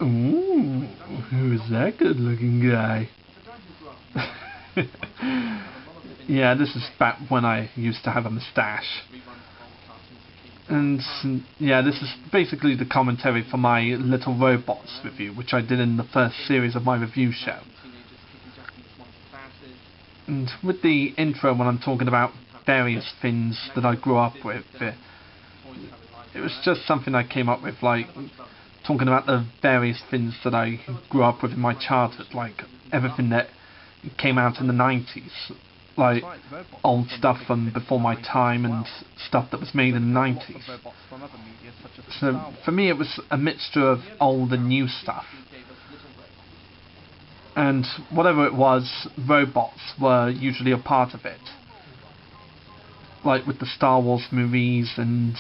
Ooh, who's that good looking guy? Yeah, this is back when I used to have a moustache. And yeah, this is basically the commentary for my Little Robots review, which I did in the first series of my review show. And with the intro, when I'm talking about various things that I grew up with, it was just something I came up with, like talking about the various things that I grew up with in my childhood, like everything that came out in the 90s, like old stuff from before my time and stuff that was made in the 90s. So for me it was a mixture of old and new stuff. And whatever it was, robots were usually a part of it. Like with the Star Wars movies and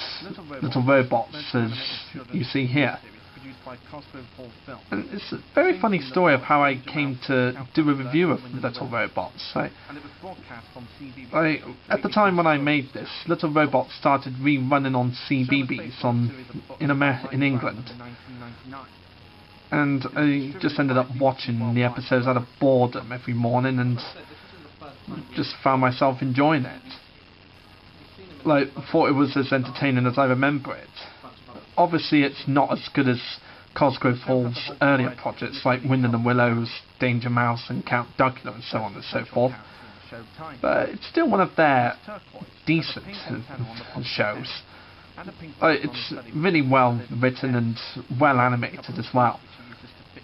Little Robots, as you see here. And it's a very funny story of how I came to do a review of Little Robots. At the time when I made this, Little Robots started rerunning on CBeebies in England. And I just ended up watching the episodes out of boredom every morning and just found myself enjoying it. Like, thought it was as entertaining as I remember it. Obviously it's not as good as Cosgrove Hall's earlier projects like Wind in the Willows, Danger Mouse and Count Duckula and so on and so forth, but it's still one of their decent shows. It's really well written and well animated as well.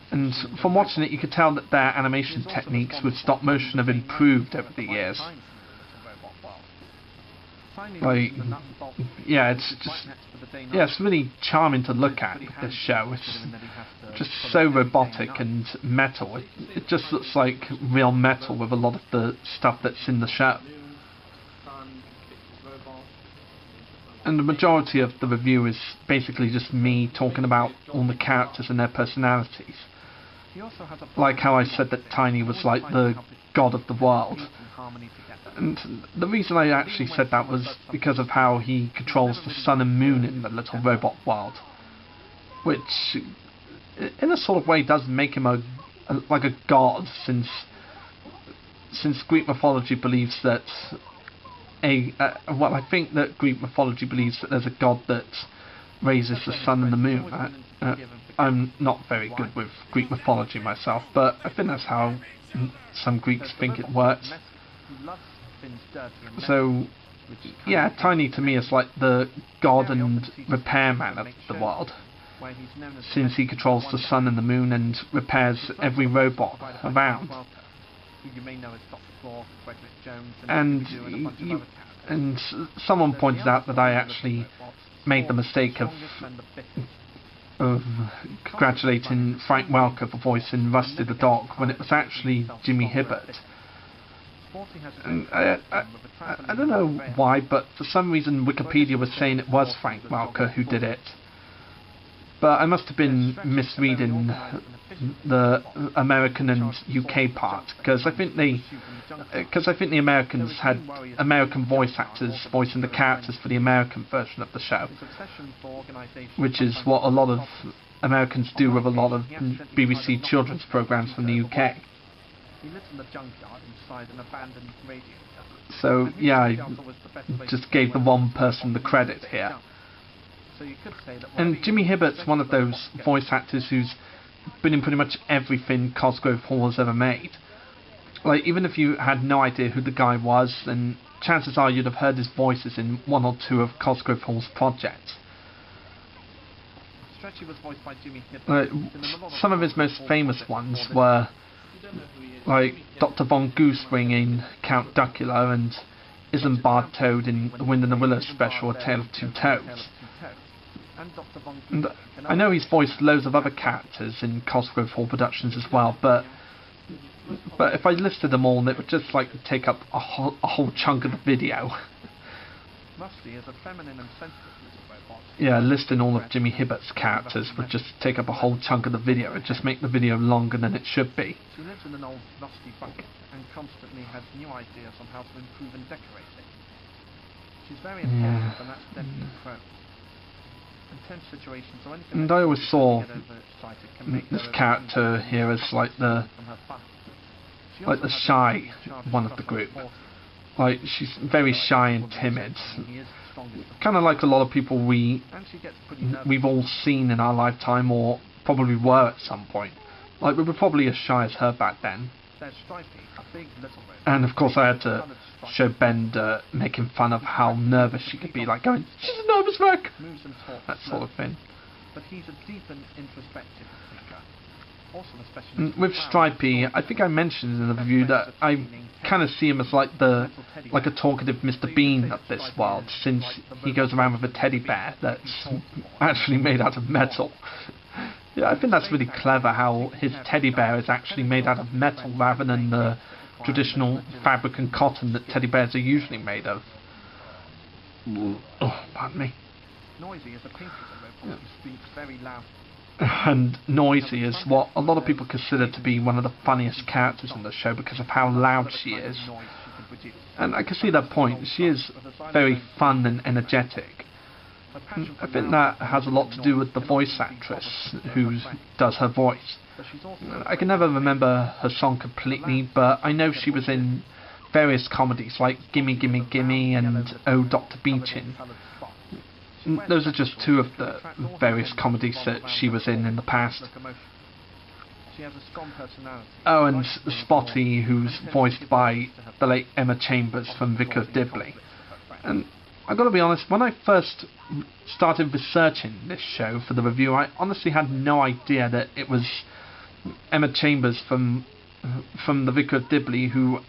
And from watching it you could tell that their animation techniques with stop motion have improved over the years. It's really charming to look at, this show. It's just so robotic and metal. It just looks like real metal with a lot of the stuff that's in the show. And the majority of the review is basically just me talking about all the characters and their personalities. Like how I said that Tiny was like the god of the world. And the reason I actually said that was because of how he controls the sun and moon in the Little Robot world. Which, in a sort of way, does make him like a god, since Greek mythology believes that I think that Greek mythology believes that there's a god that raises the sun and the moon. I'm not very good with Greek mythology myself, but I think that's how some Greeks think it works. So, yeah, Tiny to me is like the god and repairman of the world, since he controls the sun and the moon and repairs every robot around. And someone pointed out that I actually made the mistake of congratulating Frank Welker for voicing Rusty the dog when it was actually Jimmy Hibbert. And I don't know why, but for some reason Wikipedia was saying it was Frank Welker who did it. But I must have been misreading the American and UK part, because I think the Americans had American voice actors voicing the characters for the American version of the show, which is what a lot of Americans do with a lot of BBC children's programs from the UK. So yeah, I just gave the wrong person the credit here. And Jimmy Hibbert's one of those voice actors who's been in pretty much everything Cosgrove Hall has ever made. Like, even if you had no idea who the guy was, then chances are you'd have heard his voices in one or two of Cosgrove Hall's projects. Some of his most famous ones were like Dr. Von Goosewing in Count Duckula and Isambard Toad in the Wind in the Willows special, A Tale of Two Toads. And I know he's voiced loads of other characters in Cosgrove Hall productions as well, but if I listed them all, it would just like take up a whole chunk of the video. Yeah, listing all of Jimmy Hibbert's characters would just take up a whole chunk of the video. It'd just make the video longer than it should be. She lives in an old rusty bucket and constantly has new ideas on how to improve and decorate it. She's very intelligent, and that's definitely pro. And I always saw this character here as like the shy one of the group. Like, she's very shy and timid. Kind of like a lot of people we've all seen in our lifetime, or probably were at some point. Like, we were probably as shy as her back then. And of course I had to show Bender making fun of how nervous she could be, like going, "She's a nervous wreck!" That sort of thing. With Stripey, I think I mentioned in the review that I kind of see him as like a talkative Mr. Bean of this world, since he goes around with a teddy bear that's actually made out of metal. Yeah, I think that's really clever how his teddy bear is actually made out of metal rather than the traditional fabric and cotton that teddy bears are usually made of. Oh, pardon me. And Noisy is what a lot of people consider to be one of the funniest characters in the show because of how loud she is. And I can see that point. She is very fun and energetic. I think that has a lot to do with the voice actress who does her voice. I can never remember her song completely, but I know she was in various comedies like Gimme Gimme Gimme and Oh Dr. Beechin. Those are just two of the various comedies that she was in the past. Oh, and Spotty, who's voiced by the late Emma Chambers from Vicar of Dibley. And I've got to be honest, when I first started researching this show for the review, I honestly had no idea that it was Emma Chambers from the Vicar of Dibley who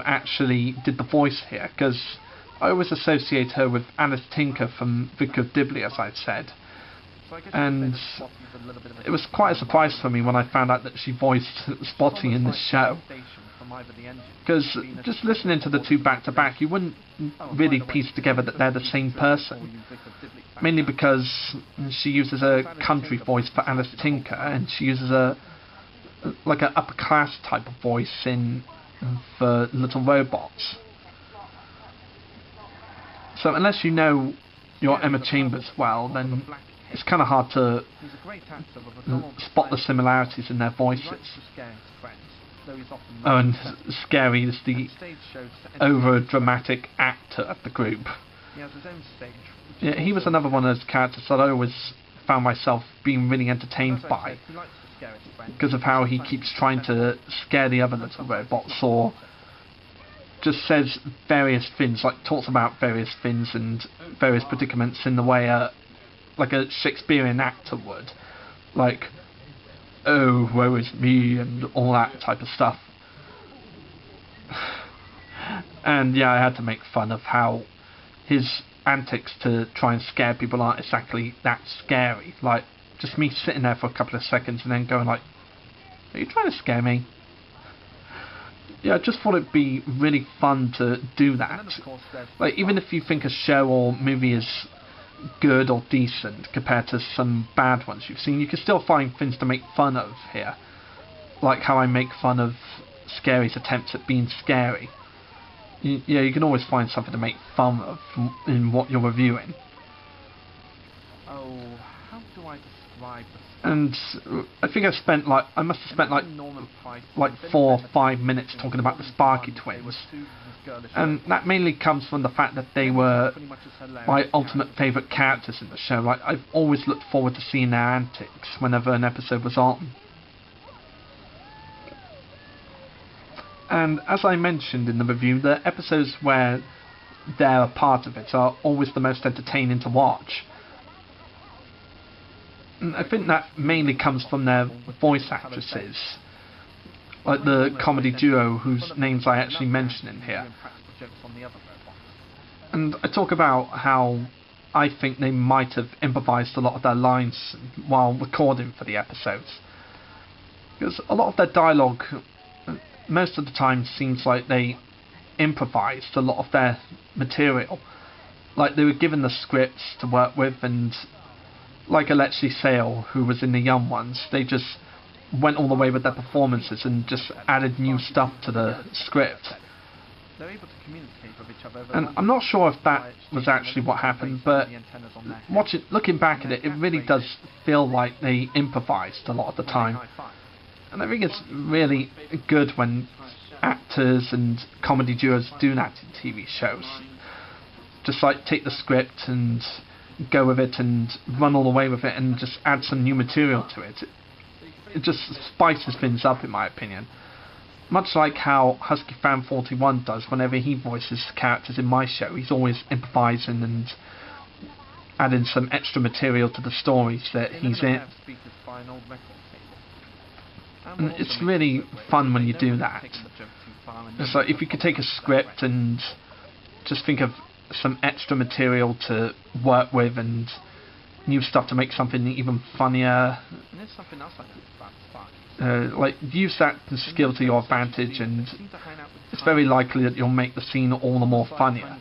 actually did the voice here, because I always associate her with Alice Tinker from Vicar of Dibley, as I said. And it was quite a surprise for me when I found out that she voiced Spotty in this show. Because just listening to the two back to back, you wouldn't really piece together that they're the same person. Mainly because she uses a country voice for Alice Tinker, and she uses an upper class type of voice for Little Robots. So unless you know your Emma Chambers well, then it's kind of hard to spot the similarities in their voices. Oh, and Scary is the over-dramatic actor of the group. Yeah, he was another one of those characters that I always found myself being really entertained by, because of how he keeps trying to scare the other little robots, or just says various things, like talks about various things and various predicaments in the way like a Shakespearean actor would, like, "Oh, woe is me," and all that type of stuff. And yeah, I had to make fun of how his antics to try and scare people aren't exactly that scary. Like, just me sitting there for a couple of seconds and then going like, "Are you trying to scare me?" Yeah, I just thought it'd be really fun to do that. Like, even if you think a show or movie is good or decent compared to some bad ones you've seen, you can still find things to make fun of here. Like how I make fun of Scary's attempts at being scary. Yeah, you can always find something to make fun of in what you're reviewing. Oh, how do I describe the... And I think I must have spent like 4 or 5 minutes talking about the Sparky twins. And that mainly comes from the fact that they were my ultimate favourite characters in the show. Like, I've always looked forward to seeing their antics whenever an episode was on. And as I mentioned in the review, the episodes where they're a part of it are always the most entertaining to watch. And I think that mainly comes from their voice actresses, like the comedy duo whose names I actually mention in here. And I talk about how I think they might have improvised a lot of their lines while recording for the episodes. Because a lot of their dialogue, most of the time, seems like they improvised a lot of their material. Like, they were given the scripts to work with, and like Alexi Sale, who was in the Young Ones, they just went all the way with their performances and just added new stuff to the script. they're able to communicate with each other. And I'm not sure if that was actually what happened, but looking back at it, it really does feel like they improvised a lot of the time. And I think it's really good when actors and comedy duos do that in TV shows. Just like take the script and go with it and run all the way with it and just add some new material to it. It just spices things up, in my opinion. Much like how Husky Fan 41 does whenever he voices characters in my show. He's always improvising and adding some extra material to the stories that he's in. And it's really fun when you do that. It's like if you could take a script and just think of some extra material to work with and new stuff to make something even funnier. Like use that skill to your advantage, and it's very likely that you'll make the scene all the more funnier.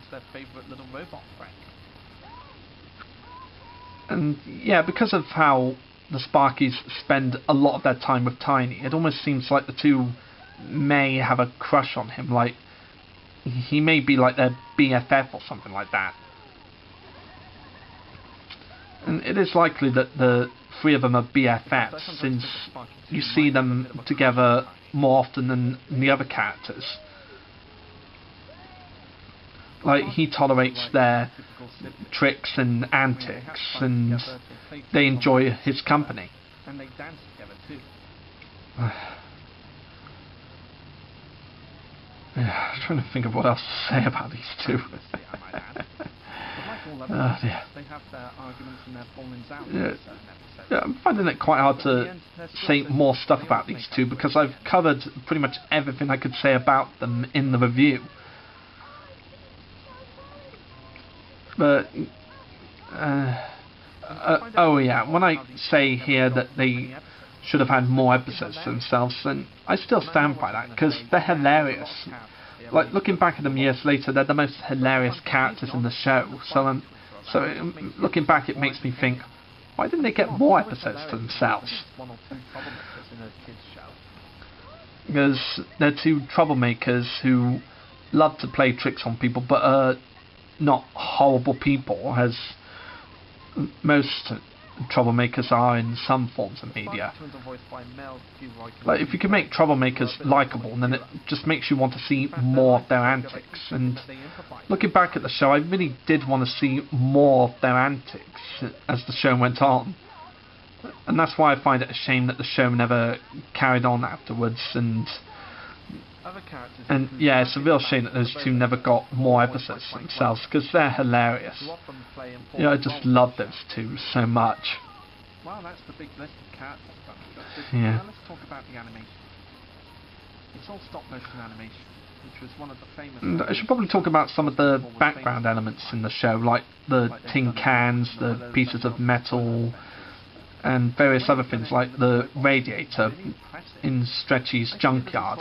And yeah, because of how the Sparkies spend a lot of their time with Tiny, it almost seems like the two may have a crush on him. Like he may be like their BFF or something like that. And it is likely that the three of them are BFFs, since you see them together more often than the other characters. Like, he tolerates their tricks and antics, and they enjoy his company. And they dance together too. Yeah, I'm trying to think of what else to say about these two. Yeah. They have their arguments and their fallings out. Yeah, I'm finding it quite hard to say more stuff about these two because I've covered pretty much everything I could say about them in the review. But oh yeah, when I say here that they should have had more episodes themselves, then I still stand by that because they're hilarious. Like, looking back at them years later, they're the most hilarious characters in the show. So looking back, it makes me think, why didn't they get more episodes to themselves? Because they're two troublemakers who love to play tricks on people, but are not horrible people, as most troublemakers are in some forms of media. Like, if you can make troublemakers likeable, then it just makes you want to see more of their antics. And looking back at the show, I really did want to see more of their antics as the show went on. And that's why I find it a shame that the show never carried on afterwards. And yeah, it's a real shame that those two never got more episodes themselves, because they're hilarious. Yeah, I just love those two so much. Well, that's the big list of characters. Yeah. Now let's talk about the animation. It's all stop motion animation, which was one of the famous... I should probably talk about some of the background elements in the show, like the tin cans, the pieces of metal, and various other things, like the radiator in Stretchy's junkyard.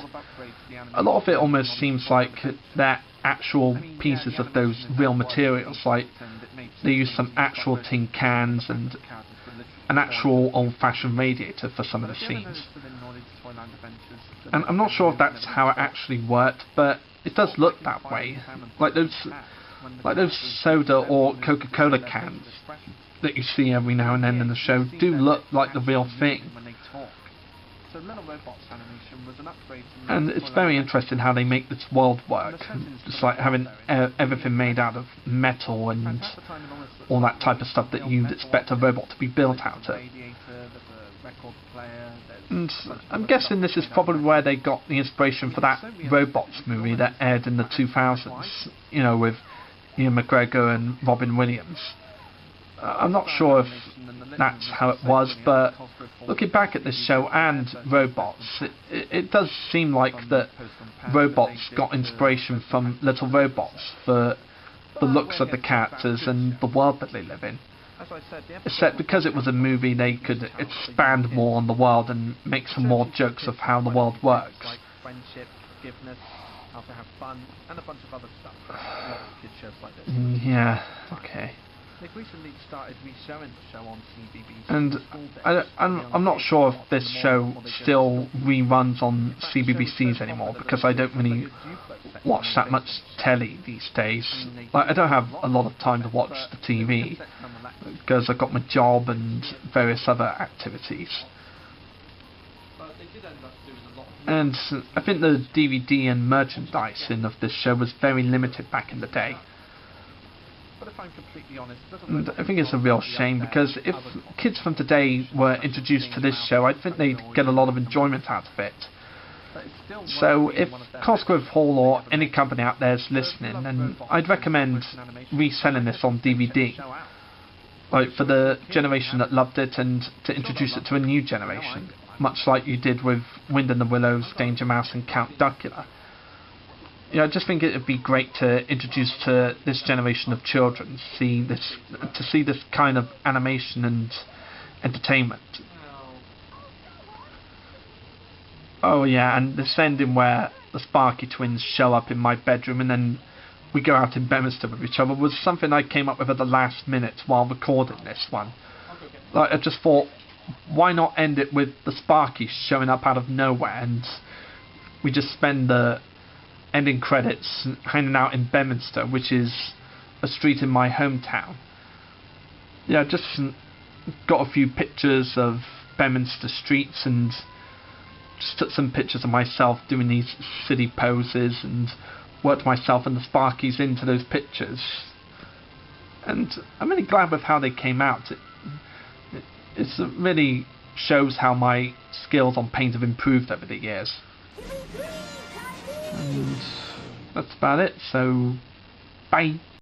A lot of it almost seems like they're actual pieces of those real materials, like they use some actual tin cans and an actual old-fashioned radiator for some of the scenes. And I'm not sure if that's how it actually worked, but it does look that way. Like those soda or Coca-Cola cans that you see every now and then in the show do look like the real thing. And it's very interesting how they make this world work. Just like having everything made out of metal and all that type of stuff that you'd expect a robot to be built out of. And I'm guessing this is probably where they got the inspiration for that Robots movie that aired in the 2000s, you know, with Ian McGregor and Robin Williams. I'm not sure if that's how it was, but looking back at this show and Robots, it does seem like that Robots got inspiration from Little Robots for the looks of the characters and the world that they live in. Except because it was a movie, they could expand more on the world and make some more jokes of how the world works. Like friendship, forgiveness, how to have fun, and a bunch of other stuff. Kids shows like this. Yeah, okay. They've recently started re-showing the show on CBBC. And I'm not sure if this show still reruns on CBBCs anymore, because I don't really watch that much telly these days. Like, I don't have a lot of time to watch the TV, because I've got my job and various other activities. And I think the DVD and merchandising of this show was very limited back in the day. But if I'm completely honest, And I think it's a real shame, because if kids from today were introduced to this show, I think they'd get a lot of enjoyment out of it. So if Cosgrove Hall or any company out there is listening, then I'd recommend reselling this on DVD. Like, for the generation that loved it, and to introduce it to a new generation, much like you did with Wind in the Willows, Danger Mouse and Count Duckula. I just think it would be great to introduce to this generation of children to see this kind of animation and entertainment. Oh yeah, and this ending where the Sparky twins show up in my bedroom and then we go out in Bedminster with each other was something I came up with at the last minute while recording this one. Like, I just thought, why not end it with the Sparkies showing up out of nowhere, and we just spend the ending credits hanging out in Bedminster, which is a street in my hometown. Yeah, I just got a few pictures of Bedminster streets and just took some pictures of myself doing these silly poses and worked myself and the Sparkies into those pictures. And I'm really glad with how they came out. It really shows how my skills on paint have improved over the years. And that's about it, so bye.